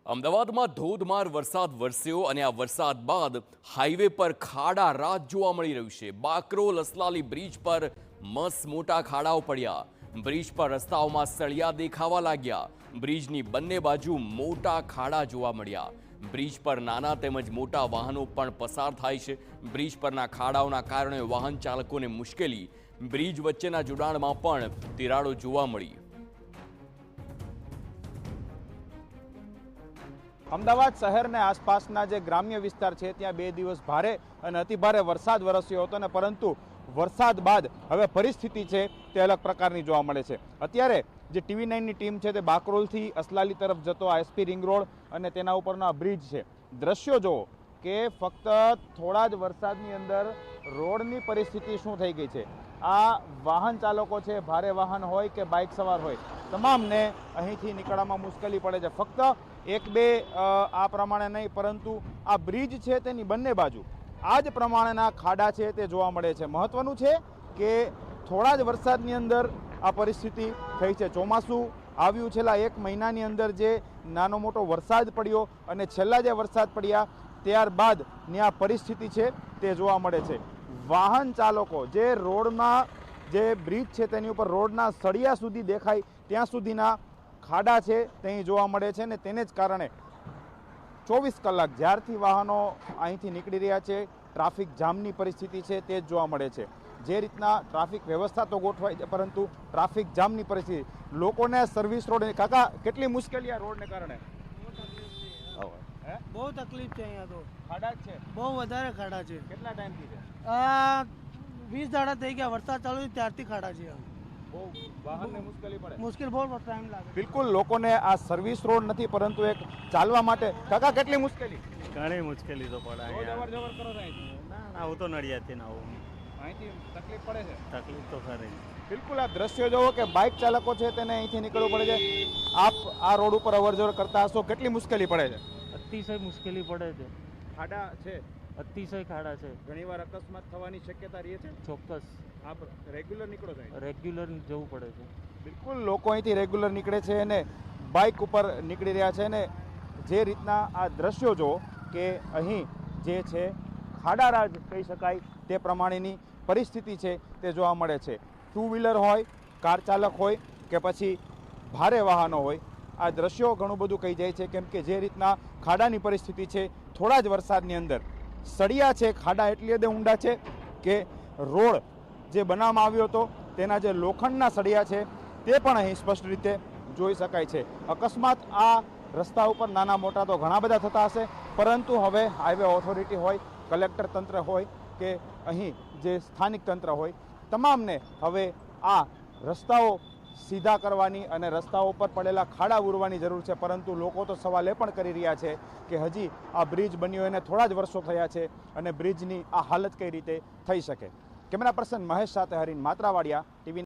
અમદાવાદમાં ધોધમાર વરસાદ વરસ્યો અને આ વરસાદ બાદ હાઈવે પર ખાડા રાત જોવા મળી રહ્યું છે। બાકરોલ અસલાલી બ્રિજ પર મસ્ત મોટા ખાડાઓ પડ્યા। બ્રિજ પર રસ્તાઓમાં સળિયા દેખાવા લાગ્યા। બ્રિજની બંને બાજુ મોટા ખાડા જોવા મળ્યા। બ્રિજ પર નાના તેમજ મોટા વાહનો પણ પસાર થાય છે। બ્રિજ પરના ખાડાઓના કારણે વાહન ચાલકોને મુશ્કેલી। બ્રિજ વચ્ચેના જોડાણમાં પણ તિરાડો જોવા મળી। અમદાવાદ શહેર ને આસપાસના જે ગ્રામ્ય વિસ્તાર છે ત્યાં 2 દિવસ ભારે અને અતિભારે વરસાદ વરસ્યો હતો, અને પરંતુ વરસાદ બાદ હવે પરિસ્થિતિ છે તે અલગ પ્રકારની જોવા મળે છે। અત્યારે જે TV9ની ટીમ છે તે બાકરોલથી અસલાલી તરફ જતો આ SP રિંગ રોડ અને તેના ઉપરનો આ બ્રિજ છે, દ્રશ્યો જુઓ કે ફક્ત થોડા જ વરસાદની અંદર રોડની પરિસ્થિતિ શું થઈ ગઈ છે। આ વાહન ચાલકો છે, ભારે વાહન હોય કે બાઇક સવાર હોય, તમામને અહીંથી નીકળવામાં મુશ્કેલી પડે છે। ફક્ત 1-2 આ પ્રમાણે નહીં, પરંતુ આ બ્રિજ છે તેની બંને બાજુ આ જ પ્રમાણેના ખાડા છે તે જોવા મળે છે। મહત્વનું છે કે થોડા જ વરસાદની અંદર આ પરિસ્થિતિ થઈ છે। ચોમાસું આવ્યું, છેલ્લા 1 મહિનાની અંદર જે નાનો મોટો વરસાદ પડ્યો અને છેલ્લા જે વરસાદ પડ્યા ત્યારબાદની આ પરિસ્થિતિ છે તે જોવા મળે છે। વાહન ચાલકો જે રોડમાં જે બ્રિજ છે તેની ઉપર રોડના સળિયા સુધી દેખાય ત્યાં સુધીના ખાડા છે તે અહીં જોવા મળે છે, અને તેને જ કારણે 24 કલાક જ્યારથી વાહનો અહીંથી નીકળી રહ્યા છે ટ્રાફિક જામની પરિસ્થિતિ છે તે જ જોવા મળે છે। જે રીતના ટ્રાફિક વ્યવસ્થા તો ગોઠવાય છે, પરંતુ ટ્રાફિક જામની પરિસ્થિતિ, લોકોને સર્વિસ રોડ, કાકા કેટલી મુશ્કેલી આ રોડને કારણે? બહુ તકલીફ છે અહીંયા તો। ખાડા જ છે, બહુ વધારે ખાડા છે। કેટલા ટાઈમથી છે? 20 દાડા થઈ ગયા, વરસાદ ચાલુ છે ત્યારથી ખાડા છે। બહુ વાહનને મુશ્કેલી પડે, મુશ્કેલ બહુ ટાઈમ લાગે। બિલકુલ લોકોને આ સર્વિસ રોડ નથી, પરંતુ એક ચાલવા માટે કાકા કેટલી મુશ્કેલી? ઘણી મુશ્કેલી તો પડે અહીંયા। અવર જવર કરો અહીંથી? ના, હું તો નડિયાદથી ના આવું, અહીંથી તકલીફ પડે છે? તકલીફ તો ખરી। બિલકુલ આ દ્રશ્યો જોવો કે બાઇક ચાલકો છે તેને અહીંથી નીકળવું પડે છે। આપ આ રોડ ઉપર અવર જવર કરતા હશો, કેટલી મુશ્કેલી પડે છે? અતિશય મુશ્કેલી પડે છે, ખાડા છે, અતિશય ખાડા છે, ઘણીવાર અકસ્માત થવાની શક્યતા રહે છે। ચોક્કસ આપ રેગ્યુલર નીકળો છો? રેગ્યુલર જવું પડે છે। બિલકુલ લોકો અહીંથી રેગ્યુલર નીકળે છે અને બાઇક ઉપર નીકળી રહ્યા છે, અને જે રીતના આ દ્રશ્યો જો કે અહીં જે છે ખાડારાજ કહી શકાય તે પ્રમાણેની પરિસ્થિતિ છે તે જોવા મળે છે। 2 વ્હીલર હોય, કાર ચાલક હોય કે પછી ભારે વાહનો હોય, આ દ્રશ્યો ઘણું બધું કહી જાય છે, કેમ કે જે રીતના ખાડાની પરિસ્થિતિ છે, થોડા જ વરસાદની અંદર સળિયા છે, ખાડા એટલી હદે ઊંડા છે કે રોડ જે બનાવવામાં આવ્યો હતો તેના જે લોખંડના સળિયા છે તે પણ અહીં સ્પષ્ટ રીતે જોઈ શકાય છે। અકસ્માત આ રસ્તા ઉપર નાના મોટા તો ઘણા બધા થતા હશે, પરંતુ હવે હાઈવે ઓથોરિટી હોય, કલેક્ટર તંત્ર હોય કે અહીં જે સ્થાનિક તંત્ર હોય, તમામને હવે આ રસ્તાઓ સીધા કરવાની અને રસ્તાઓ પર પડેલા ખાડા ઉરવાની જરૂર છે। પરંતુ લોકો તો સવાલ એ પણ કરી રહ્યા છે કે હજી આ બ્રિજ બન્યો એને થોડા જ વર્ષો થયા છે અને બ્રિજની આ હાલત કઈ રીતે થઈ શકે। કેમેરા પર્સન મહેશ સાથે હરીન માત્રાવાડિયા, TV9।